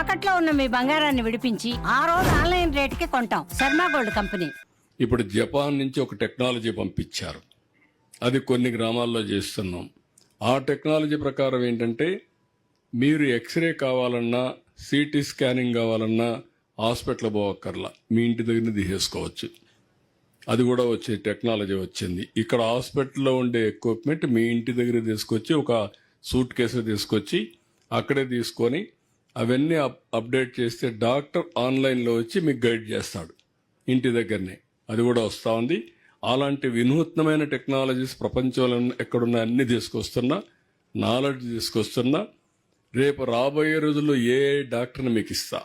తాకట్లో ఉన్న మీ బంగారాన్ని విడిపించి ఆ రోజు ఆన్లైన్ రేటుకి కొంటాం. Sharma gold company. ఇప్పుడు జపాన్ నుంచి ఒక టెక్నాలజీ పంపించారు. అది కొన్ని గ్రామాల్లో చేస్తున్నాం. ఆ టెక్నాలజీ ప్రకారం ఏంటంటే మీరు ఎక్స్రే కావాలన్నా సిటీ స్కానింగ్ కావాలన్నా హాస్పిటల్ పోవక్కర్లా, మీ ఇంటి దగ్గర తీసేసుకోవచ్చు. అది కూడా వచ్చే టెక్నాలజీ వచ్చింది. ఇక్కడ హాస్పిటల్లో ఉండే ఎక్విప్మెంట్ మీ ఇంటి దగ్గర తీసుకొచ్చి ఒక సూట్ కేసు తీసుకొచ్చి అక్కడే తీసుకొని అవన్నీ అప్డేట్ చేస్తే డాక్టర్ ఆన్లైన్లో వచ్చి మీకు గైడ్ చేస్తాడు ఇంటి దగ్గరనే. అది కూడా వస్తూ ఉంది. అలాంటి వినూత్నమైన టెక్నాలజీస్ ప్రపంచంలో ఎక్కడున్నా అన్ని తీసుకొస్తున్నా, నాలెడ్జ్ తీసుకొస్తున్నా. రేపు రాబోయే రోజుల్లో ఏఐ డాక్టర్ని మీకు ఇస్తా,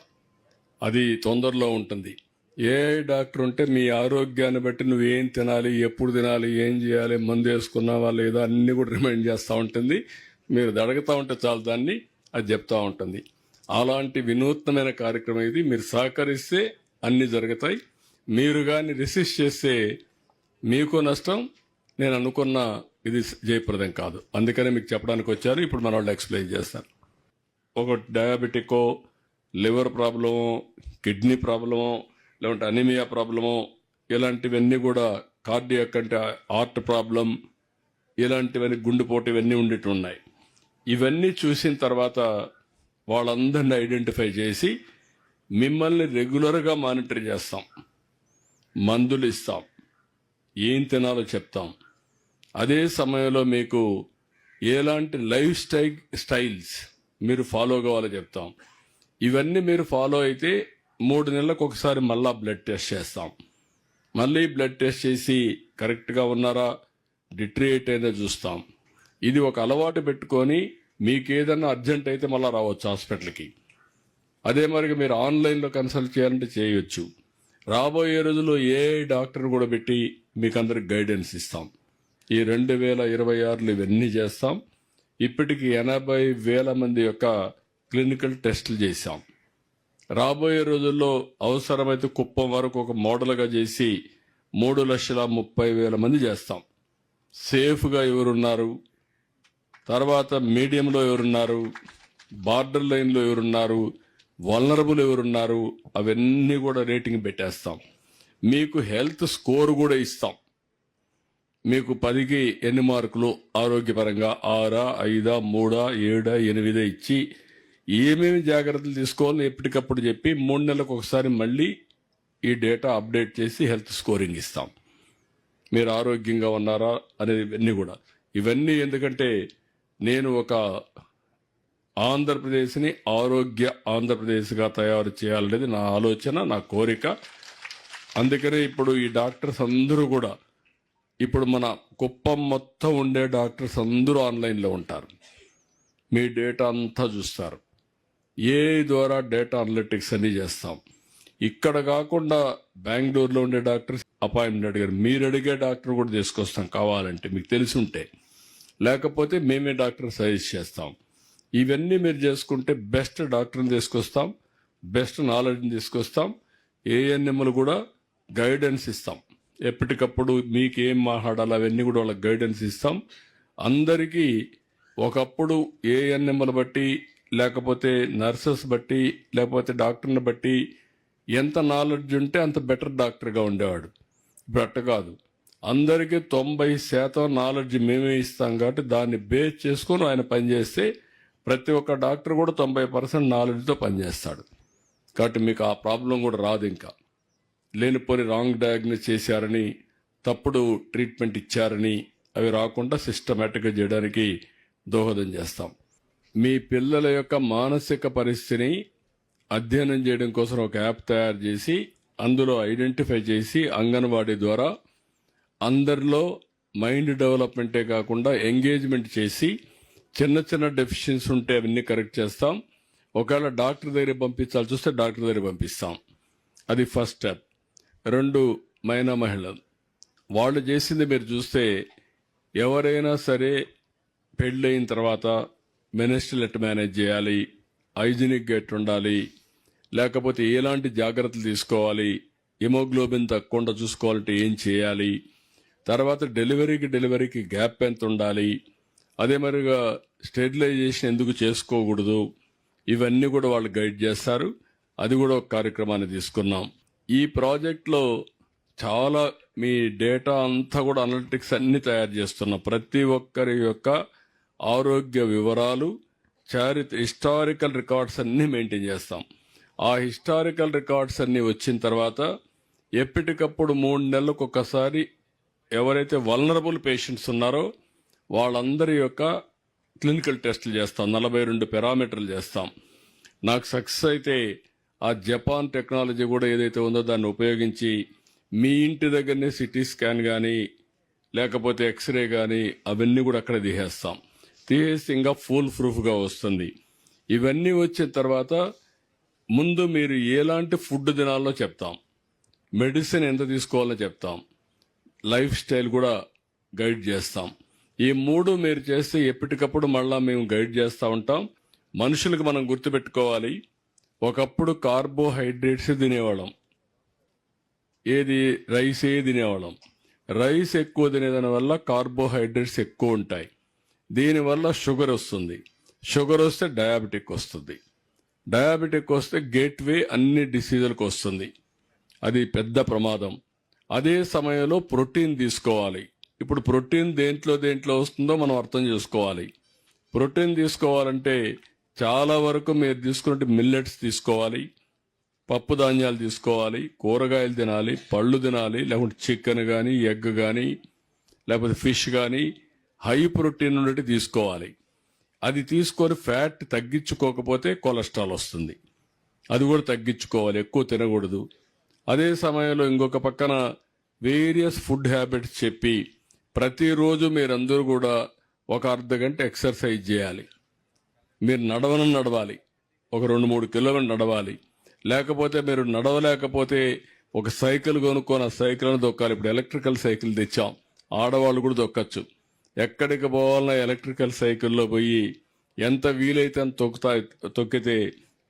అది తొందరలో ఉంటుంది. ఏఐ డాక్టర్ ఉంటే మీ ఆరోగ్యాన్ని బట్టి నువ్వేం తినాలి, ఎప్పుడు తినాలి, ఏం చేయాలి, మందు వేసుకున్నావా లేదా అన్ని కూడా రిమైండ్ చేస్తూ ఉంటుంది. మీరు అడుగుతూ ఉంటే చాలు దాన్ని అది చెప్తా ఉంటుంది. అలాంటి వినూత్నమైన కార్యక్రమం ఇది. మీరు సహకరిస్తే అన్ని జరుగుతాయి. మీరు కానీ రిసిస్ట్ చేస్తే మీకు నష్టం. నేను అనుకున్న ఇది జయప్రదం కాదు. అందుకనే మీకు చెప్పడానికి వచ్చారు. ఇప్పుడు మన వాళ్ళు ఎక్స్ప్లెయిన్ చేస్తారు. ఒక డయాబెటికో, లివర్ ప్రాబ్లమో, కిడ్నీ ప్రాబ్లమో, లేదంటే అనీమియా ప్రాబ్లమో, ఇలాంటివన్నీ కూడా కార్డియాక్ అంటే హార్ట్ ప్రాబ్లం, ఇలాంటివన్నీ గుండెపోటు ఇవన్నీ ఉండేవి ఉన్నాయి. ఇవన్నీ చూసిన తర్వాత వాళ్ళందరినీ ఐడెంటిఫై చేసి మిమ్మల్ని రెగ్యులర్గా మానిటర్ చేస్తాం, మందులు ఇస్తాం, ఏం తినాలో చెప్తాం. అదే సమయంలో మీకు ఎలాంటి లైఫ్ స్టైల్స్ మీరు ఫాలో కావాలో చెప్తాం. ఇవన్నీ మీరు ఫాలో అయితే 3 నెలలకు ఒకసారి మళ్ళా బ్లడ్ టెస్ట్ చేస్తాం. మళ్ళీ బ్లడ్ టెస్ట్ చేసి కరెక్ట్గా ఉన్నారా, డిట్రియేట్ అయినా చూస్తాం. ఇది ఒక అలవాటు పెట్టుకొని మీకు ఏదన్నా అర్జెంట్ అయితే మళ్ళీ రావచ్చు హాస్పిటల్కి. అదే మరి మీరు ఆన్లైన్లో కన్సల్ట్ చేయాలంటే చేయొచ్చు. రాబోయే రోజుల్లో ఏ డాక్టర్ కూడా పెట్టి మీకు అందరికి గైడెన్స్ ఇస్తాం. ఈ 2026లో ఇవన్నీ చేస్తాం. ఇప్పటికి 80,000 మంది యొక్క క్లినికల్ టెస్టులు చేశాం. రాబోయే రోజుల్లో అవసరమైతే కుప్పం వరకు ఒక మోడల్గా చేసి 3,30,000 మంది చేస్తాం. సేఫ్గా ఎవరున్నారు, తర్వాత మీడియంలో ఎవరున్నారు, బార్డర్ లైన్లో ఎవరున్నారు, వల్నరబుల్ ఎవరున్నారు, అవన్నీ కూడా రేటింగ్ పెట్టేస్తాం. మీకు హెల్త్ స్కోర్ కూడా ఇస్తాం. మీకు 10కి ఎన్ని మార్కులు ఆరోగ్యపరంగా 6, 5, 3, 7, 8 ఇచ్చి ఏమేమి జాగ్రత్తలు తీసుకోవాలని ఎప్పటికప్పుడు చెప్పి 3 నెలలకు ఒకసారి మళ్ళీ ఈ డేటా అప్డేట్ చేసి హెల్త్ స్కోరింగ్ ఇస్తాం. మీరు ఆరోగ్యంగా ఉన్నారా అనేది ఇవన్నీ ఎందుకంటే నేను ఒక ఆంధ్రప్రదేశ్ని ఆరోగ్య ఆంధ్రప్రదేశ్గా తయారు చేయాలనేది నా ఆలోచన, నా కోరిక. అందుకనే ఇప్పుడు ఈ డాక్టర్స్ అందరూ కూడా ఇప్పుడు మన కుప్పం మొత్తం ఉండే డాక్టర్స్ అందరూ ఆన్లైన్లో ఉంటారు. మీ డేటా అంతా చూస్తారు. ఏ ద్వారా డేటా అనలిటిక్స్ అన్ని చేస్తాం. ఇక్కడ కాకుండా బెంగళూరులో ఉండే డాక్టర్స్ అపాయింట్మెంట్ అడిగారు. మీరు అడిగే డాక్టర్ కూడా తీసుకొస్తాం కావాలంటే, మీకు తెలిసి ఉంటే. లేకపోతే మేమే డాక్టర్ సజెస్ట్ చేస్తాం. ఇవన్నీ మీరు చేసుకుంటే బెస్ట్ డాక్టర్ని తీసుకొస్తాం, బెస్ట్ నాలెడ్జ్ని తీసుకొస్తాం. ఏఎన్ఎంలు కూడా గైడెన్స్ ఇస్తాం. ఎప్పటికప్పుడు మీకు ఏం మాట్లాడాలి అవన్నీ కూడా వాళ్ళకి గైడెన్స్ ఇస్తాం. అందరికీ ఒకప్పుడు ఏఎన్ఎంలు బట్టి, లేకపోతే నర్సెస్ బట్టి, లేకపోతే డాక్టర్ని బట్టి ఎంత నాలెడ్జ్ ఉంటే అంత బెటర్ డాక్టర్గా ఉండేవాడు. ఇప్పుడు అట్ట కాదు. అందరికీ 90% నాలెడ్జ్ మేమే ఇస్తాం కాబట్టి దాన్ని బేస్ చేసుకొని ఆయన పనిచేస్తే ప్రతి ఒక్క డాక్టర్ కూడా 90% నాలెడ్జ్తో పనిచేస్తాడు. కాబట్టి మీకు ఆ ప్రాబ్లం కూడా రాదు. ఇంకా లేనిపోని రాంగ్ డయాగ్నోస్ చేశారని, తప్పుడు ట్రీట్మెంట్ ఇచ్చారని అవి రాకుండా సిస్టమేటిక్గా చేయడానికి దోహదం చేస్తాం. మీ పిల్లల యొక్క మానసిక పరిస్థితిని అధ్యయనం చేయడం కోసం ఒక యాప్ తయారు చేసి అందులో ఐడెంటిఫై చేసి అంగన్వాడీ ద్వారా అందరిలో మైండ్ డెవలప్మెంటే కాకుండా ఎంగేజ్మెంట్ చేసి చిన్న చిన్న డెఫిషియన్సీ ఉంటే అవన్నీ కరెక్ట్ చేస్తాం. ఒకవేళ డాక్టర్ దగ్గర పంపించాల్సి వస్తే డాక్టర్ దగ్గర పంపిస్తాం. అది ఫస్ట్ స్టెప్. 2, మైనా మహిళలు వాళ్ళు చేసింది మీరు చూస్తే, ఎవరైనా సరే పెళ్ళయిన తర్వాత మెనస్ట్రల్ ఎట్లా మేనేజ్ చేయాలి, హైజీనిక్గా ఎట్లా ఉండాలి, లేకపోతే ఎలాంటి జాగ్రత్తలు తీసుకోవాలి, హిమోగ్లోబిన్ తగ్గకుండా చూసుకోవాలంటే ఏం చేయాలి, తర్వాత డెలివరీకి గ్యాప్ ఎంత ఉండాలి, అదే మరిగా స్టెరిలైజేషన్ ఎందుకు చేసుకోకూడదు, ఇవన్నీ కూడా వాళ్ళు గైడ్ చేస్తారు. అది కూడా ఒక కార్యక్రమాన్ని తీసుకున్నాం. ఈ ప్రాజెక్ట్లో చాలా మీ డేటా అంతా కూడా అనలిటిక్స్ అన్ని తయారు చేస్తున్నాం. ప్రతి ఒక్కరి యొక్క ఆరోగ్య వివరాలు, హిస్టారికల్ రికార్డ్స్ అన్ని మెయింటైన్ చేస్తాం. ఆ హిస్టారికల్ రికార్డ్స్ అన్ని వచ్చిన తర్వాత ఎప్పటికప్పుడు 3 నెలలకు ఒకసారి ఎవరైతే వల్నరబుల్ పేషెంట్స్ ఉన్నారో వాళ్ళందరి యొక్క క్లినికల్ టెస్టులు చేస్తాం. 42 పారామీటర్లు చేస్తాం. నాకు సక్సెస్ అయితే ఆ జపాన్ టెక్నాలజీ కూడా ఏదైతే ఉందో దాన్ని ఉపయోగించి మీ ఇంటి దగ్గరనే సిటీ స్కాన్ కానీ లేకపోతే ఎక్స్రే కానీ అవన్నీ కూడా అక్కడ తీసేసి ఇంకా ఫుల్ ప్రూఫ్గా వస్తుంది. ఇవన్నీ వచ్చిన తర్వాత ముందు మీరు ఎలాంటి ఫుడ్ తినాలో చెప్తాం, మెడిసిన్ ఎంత తీసుకోవాలో చెప్తాం, లైఫ్ స్టైల్ కూడా గైడ్ చేస్తాం. ఈ 3 మీరు చేస్తే ఎప్పటికప్పుడు మళ్ళా మేము గైడ్ చేస్తూ ఉంటాం. మనుషులకు మనం గుర్తుపెట్టుకోవాలి, ఒకప్పుడు కార్బోహైడ్రేట్స్ తినేవాళ్ళం, రైసే తినేవాళ్ళం. రైస్ ఎక్కువ తినేదాని వల్ల కార్బోహైడ్రేట్స్ ఎక్కువ ఉంటాయి. దీనివల్ల షుగర్ వస్తుంది. షుగర్ వస్తే డయాబెటిక్ వస్తుంది. డయాబెటిక్ వస్తే గేట్వే అన్ని డిసీజులకు వస్తుంది. అది పెద్ద ప్రమాదం. అదే సమయంలో ప్రోటీన్ తీసుకోవాలి. ఇప్పుడు ప్రోటీన్ దేంట్లో వస్తుందో మనం అర్థం చేసుకోవాలి. ప్రోటీన్ తీసుకోవాలంటే చాలా వరకు మీరు తీసుకున్నట్టు మిల్లెట్స్ తీసుకోవాలి, పప్పు ధాన్యాలు తీసుకోవాలి, కూరగాయలు తినాలి, పళ్ళు తినాలి, లేకుంటే చికెన్ కానీ ఎగ్ కానీ లేకపోతే ఫిష్ కానీ హై ప్రోటీన్ ఉన్నట్టు తీసుకోవాలి. అది తీసుకొని ఫ్యాట్ తగ్గించుకోకపోతే కొలెస్ట్రాల్ వస్తుంది. అది కూడా తగ్గించుకోవాలి, ఎక్కువ తినకూడదు. అదే సమయంలో ఇంకొక పక్కన వేరియస్ ఫుడ్ హ్యాబిట్స్ చెప్పి ప్రతిరోజు మీరందరూ కూడా ఒక అర్ధగంట ఎక్సర్సైజ్ చేయాలి. మీరు నడవాలి, ఒక 2-3 కిలోమీటర్లు నడవాలి. లేకపోతే మీరు నడవలేకపోతే ఒక సైకిల్ కొనుక్కొని ఆ సైకిల్ని దొక్కాలి. ఇప్పుడు ఎలక్ట్రికల్ సైకిల్ తెచ్చాం, ఆడవాళ్ళు కూడా దొక్కచ్చు. ఎక్కడికి పోవాలన్నా ఎలక్ట్రికల్ సైకిల్లో పోయి ఎంత వీలైతే అంత తొక్కితే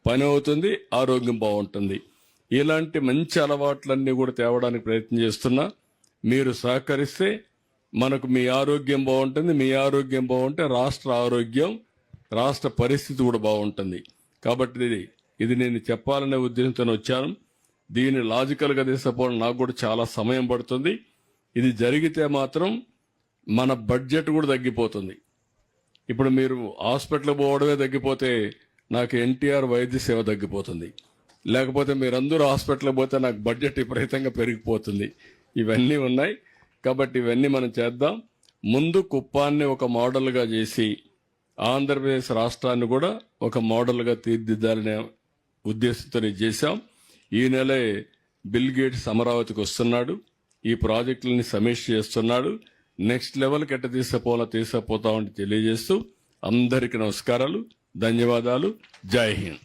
పని అవుతుంది, ఆరోగ్యం బాగుంటుంది. ఇలాంటి మంచి అలవాట్లన్నీ కూడా తేవడానికి ప్రయత్నం చేస్తున్నా. మీరు సహకరిస్తే మనకు మీ ఆరోగ్యం బాగుంటుంది. మీ ఆరోగ్యం బాగుంటే రాష్ట్ర పరిస్థితి కూడా బాగుంటుంది. కాబట్టి ఇది నేను చెప్పాలనే ఉద్దేశంతో వచ్చాను. దీన్ని లాజికల్గా తీసుకుపోవడం నాకు కూడా చాలా సమయం పడుతుంది. ఇది జరిగితే మాత్రం మన బడ్జెట్ కూడా తగ్గిపోతుంది. ఇప్పుడు మీరు హాస్పిటల్ పోవడమే తగ్గిపోతే నాకు ఎన్టీఆర్ వైద్య సేవ తగ్గిపోతుంది. లేకపోతే మీరందరూ హాస్పిటల్కి పోతే నాకు బడ్జెట్ విపరీతంగా పెరిగిపోతుంది. ఇవన్నీ ఉన్నాయి. కాబట్టి ఇవన్నీ మనం చేద్దాం. ముందు కుప్పాన్ని ఒక మోడల్గా చేసి ఆంధ్రప్రదేశ్ రాష్ట్రాన్ని కూడా ఒక మోడల్గా తీర్చిదిద్దాలనే ఉద్దేశంతో చేశాం. ఈ నెలే బిల్ గేట్స్ అమరావతికి వస్తున్నాడు. ఈ ప్రాజెక్టులని సమీక్ష చేస్తున్నాడు. నెక్స్ట్ లెవెల్కి ఎట్ట తీసుకుపోతామని తెలియజేస్తూ అందరికీ నమస్కారాలు, ధన్యవాదాలు. జై హింద్.